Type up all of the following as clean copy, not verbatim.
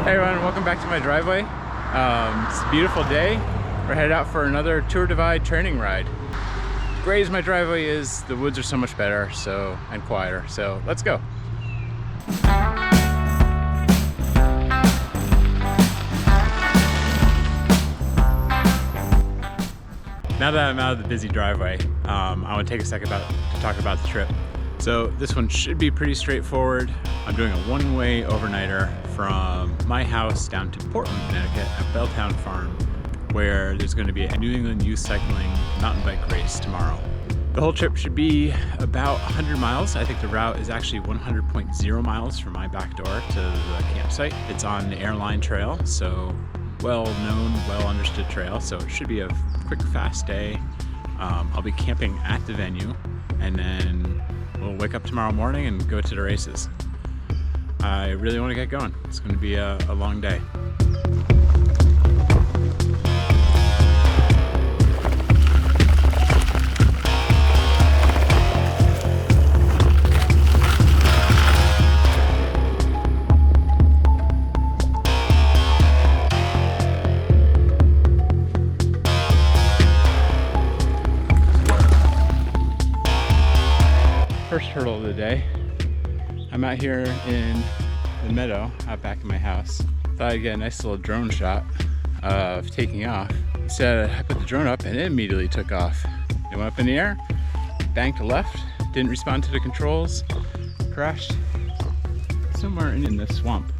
Hey everyone, welcome back to my driveway. It's a beautiful day. We're headed out for another Tour Divide training ride. Great as my driveway is, the woods are so much better and quieter, so let's go. Now that I'm out of the busy driveway, I want to take a second to talk about the trip. So this one should be pretty straightforward. I'm doing a one-way overnighter from my house down to Portland, Connecticut at Belltown Farm, where there's going to be a New England Youth Cycling mountain bike race tomorrow. The whole trip should be about 100 miles. I think the route is actually 100.0 miles from my back door to the campsite. It's on the airline trail, so well-known, well-understood trail, so it should be a quick, fast day. I'll be camping at the venue, and then we'll wake up tomorrow morning and go to the races. I really want to get going. It's going to be a long day. First hurdle of the day. I'm out here in the meadow out back of my house. Thought I'd get a nice little drone shot of taking off. Instead, I put the drone up and it immediately took off. It went up in the air, banked left, didn't respond to the controls, crashed somewhere in this swamp.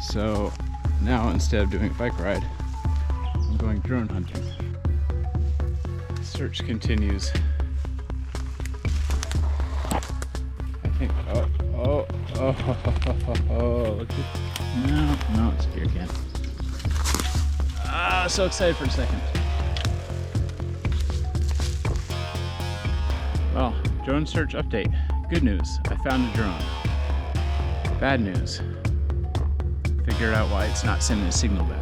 So now instead of doing a bike ride, I'm going drone hunting. Search continues. Oh, look at, no, it's here again. So excited for a second. Well, drone search update. Good news, I found a drone. Bad news, figured out why it's not sending a signal back.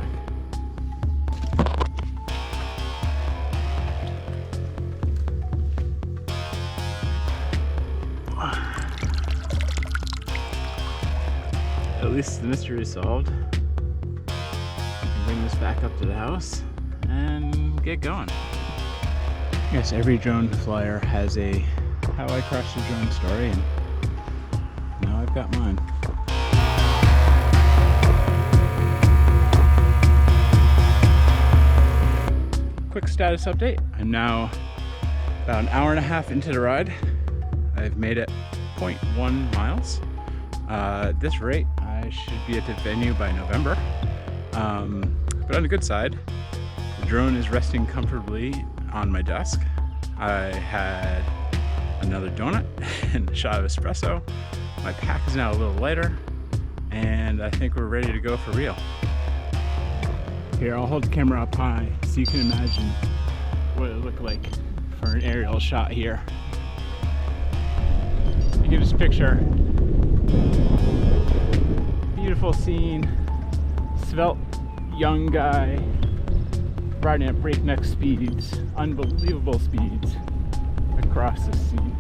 At least the mystery is solved. I can bring this back up to the house and get going. Yes, every drone flyer has a how I crashed a drone story, and now I've got mine. Quick status update. I'm now about an hour and a half into the ride. I've made it 0.1 miles. At this rate, I should be at the venue by November. But on the good side, the drone is resting comfortably on my desk. I had another donut and a shot of espresso. My pack is now a little lighter, and I think we're ready to go for real. Here, I'll hold the camera up high so you can imagine what it looked like for an aerial shot here. You can just picture beautiful scene, svelte young guy riding at breakneck speeds, unbelievable speeds across the scene.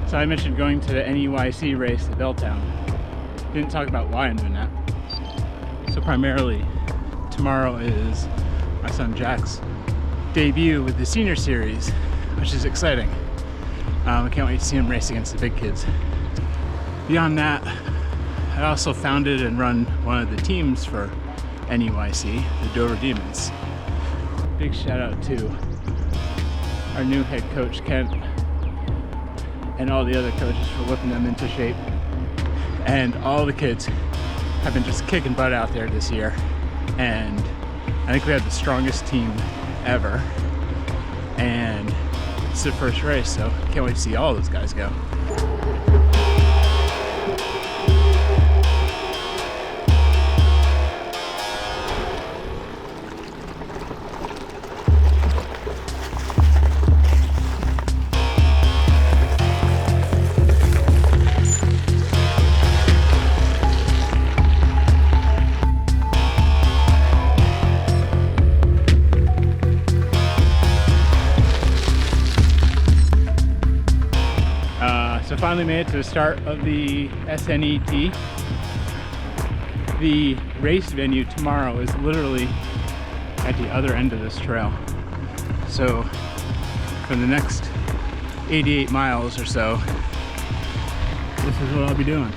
So I mentioned going to the NEYC race at Belltown. Didn't talk about why I'm doing that. So primarily, tomorrow is my son Jack's debut with the senior series, which is exciting. I can't wait to see him race against the big kids. Beyond that, I also founded and run one of the teams for NEYC, the Dover Demons. Big shout out to our new head coach, Kent, and all the other coaches for whipping them into shape. And all the kids have been just kicking butt out there this year. And I think we have the strongest team ever. And it's the first race, so can't wait to see all those guys go. So finally made it to the start of the SNET. the race venue tomorrow is literally at the other end of this trail. So for the next 88 miles or so, this is what I'll be doing.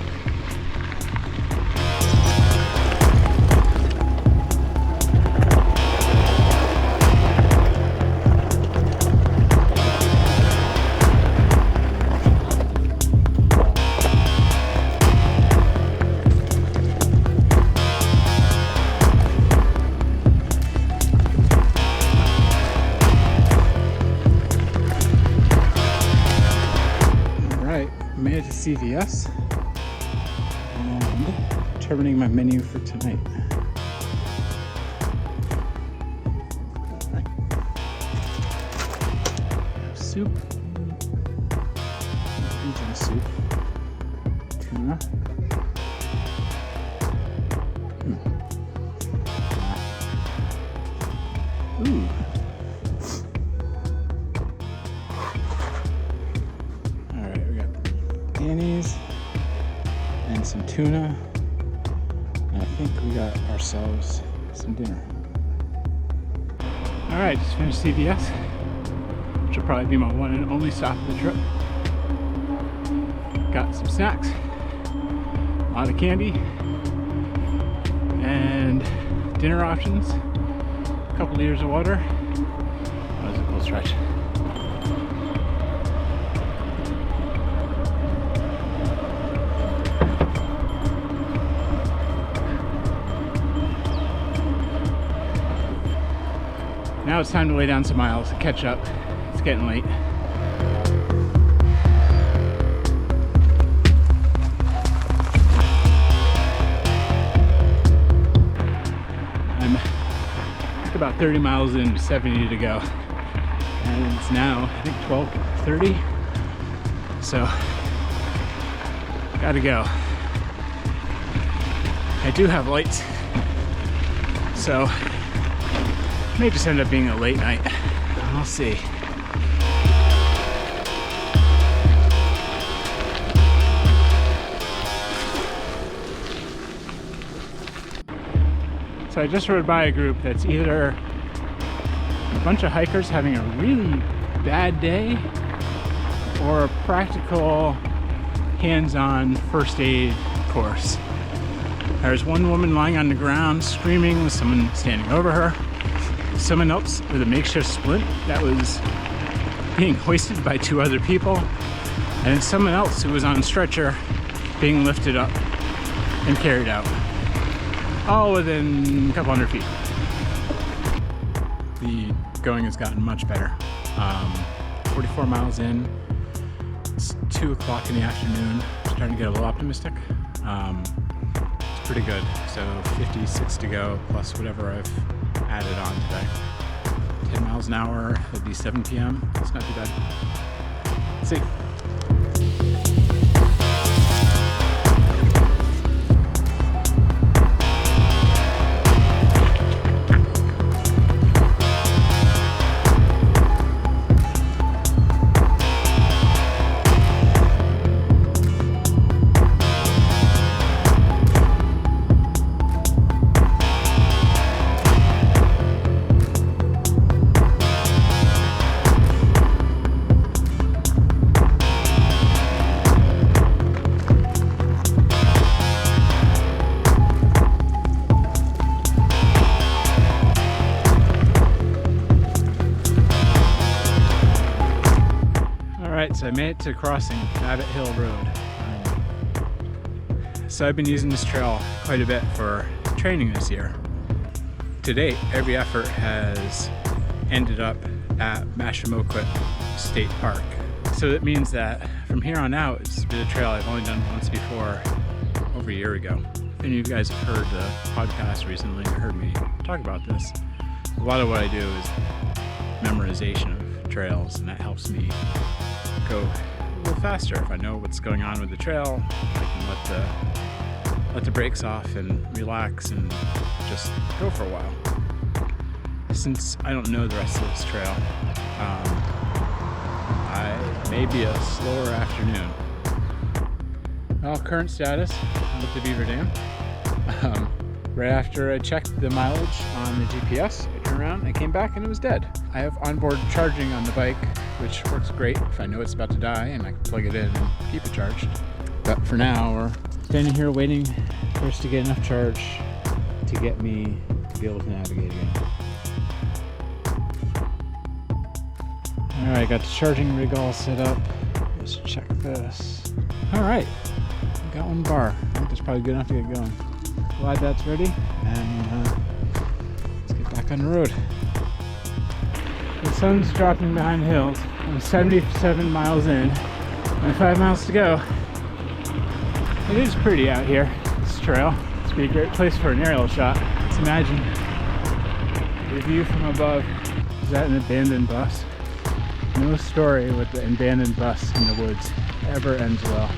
Made it to CVS and determining my menu for tonight. Alright. Soup. Indian soup. Tuna. Ooh. Annie's and some tuna, and I think we got ourselves some dinner. Alright, just finished CVS, which will probably be my one and only stop of the trip. Got some snacks, a lot of candy, and dinner options, a couple liters of water. That was a cool stretch. Now it's time to lay down some miles, catch up. It's getting late. I'm about 30 miles in, 70 to go. And it's now, I think, 12:30. So, gotta go. I do have lights. So, may just end up being a late night. I'll see. So I just rode by a group that's either a bunch of hikers having a really bad day or a practical hands-on first aid course. There's one woman lying on the ground screaming with someone standing over her. Someone else with a makeshift splint that was being hoisted by two other people, and then someone else who was on a stretcher being lifted up and carried out, all within a couple hundred feet. The going has gotten much better. 44 miles in, it's 2 o'clock in the afternoon, starting to get a little optimistic. It's pretty good, so 56 to go plus whatever I've added on today. 10 miles an hour, it'll be 7 p.m. It's not too bad. Let's see. So I made it to crossing Babbit Hill Road. So I've been using this trail quite a bit for training this year. To date, every effort has ended up at Mashamoquett State Park. So that means that from here on out, it's been a trail I've only done once before, over a year ago. If any of you guys have heard the podcast recently or heard me talk about this, a lot of what I do is memorization of trails, and that helps me go a little faster. If I know what's going on with the trail, I can let the brakes off and relax and just go for a while. Since I don't know the rest of this trail, I may be a slower afternoon. Well, current status, I'm at the Beaver Dam. Right after I checked the mileage on the GPS, I turned around, I came back, and it was dead. I have onboard charging on the bike, which works great if I know it's about to die and I can plug it in and keep it charged. But for now, we're standing here waiting for us to get enough charge to get me to be able to navigate again. Alright, got the charging rig all set up. Let's check this. Alright, got one bar. I think that's probably good enough to get going. Glad that's ready, and let's get back on the road. The sun's dropping behind the hills. I'm 77 miles in, and 5 miles to go. It is pretty out here, this trail. It's be a great place for an aerial shot. Let's imagine the view from above. Is that an abandoned bus? No story with the abandoned bus in the woods ever ends well.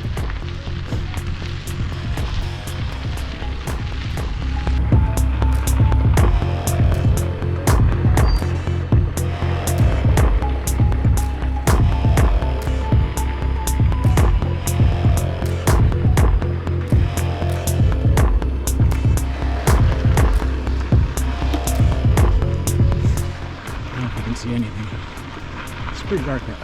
See anything. It's pretty dark out.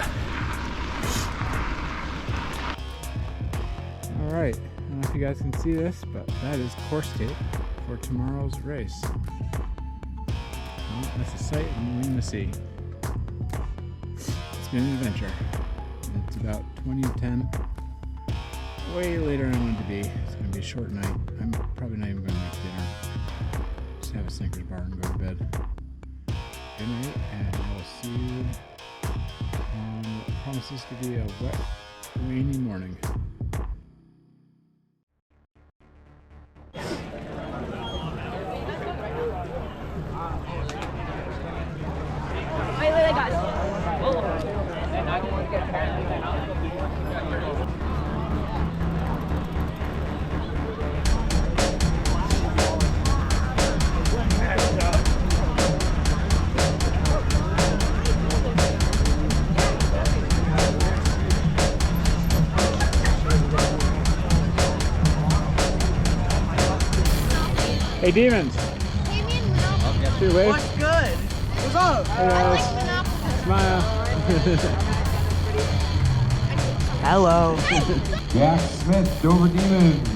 Alright, I don't know if you guys can see this, but that is course tape for tomorrow's race. Well, that's a sight I'm willing to see. It's been an adventure. It's about 20:10. Way later than I wanted to be. It's going to be a short night. I'm probably not even going to make dinner. Just have a Snickers bar and go to bed. Good night, and I'll see you on what promises to be a wet, rainy morning. Hey Demons! Two waves. What's good? What's up? Hey guys. Smile. Hello. Jack Smith, Dover Demons.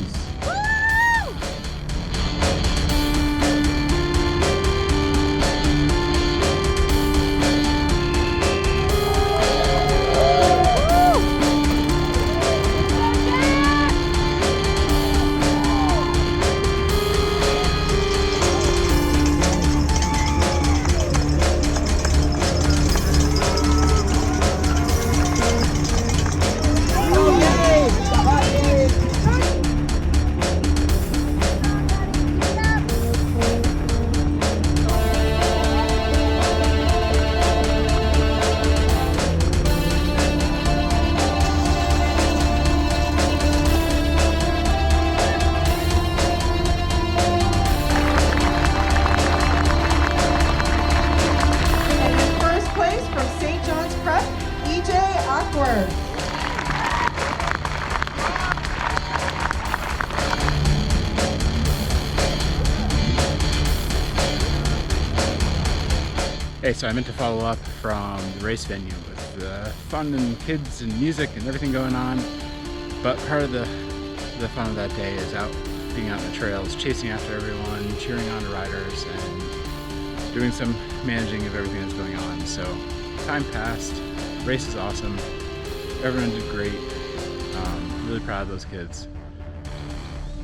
Hey, so I meant to follow up from the race venue with the fun and kids and music and everything going on, but part of the fun of that day is being out on the trails, chasing after everyone, cheering on the riders, and doing some managing of everything that's going on. So time passed, race is awesome, everyone did great, really proud of those kids.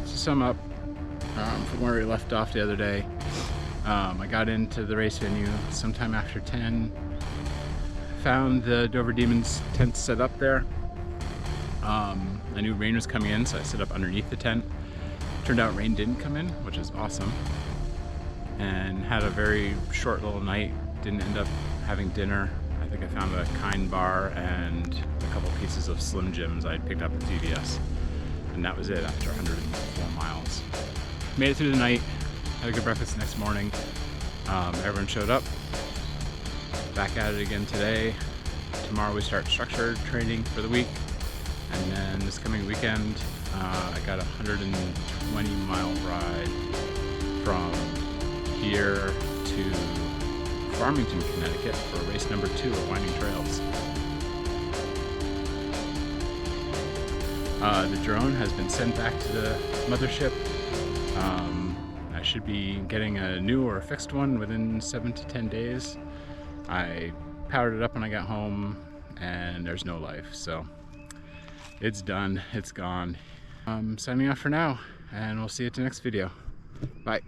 To sum up from where we left off the other day, I got into the race venue sometime after 10, found the Dover Demons tent set up there. I knew rain was coming in, so I set up underneath the tent. Turned out rain didn't come in, which is awesome. And had a very short little night, didn't end up having dinner. I think I found a Kind bar and a couple pieces of Slim Jims I had picked up at CVS. And that was it after 104 miles. Made it through the night, had a good breakfast the next morning. Everyone showed up. Back at it again today. Tomorrow we start structured training for the week. And then this coming weekend, I got a 120-mile ride from here to Farmington, Connecticut for race number 2 at Winding Trails. The drone has been sent back to the mothership. I should be getting a new or a fixed one within 7 to 10 days. I powered it up when I got home and there's no life, so it's done, it's gone. I'm signing off for now and we'll see you at the next video. Bye.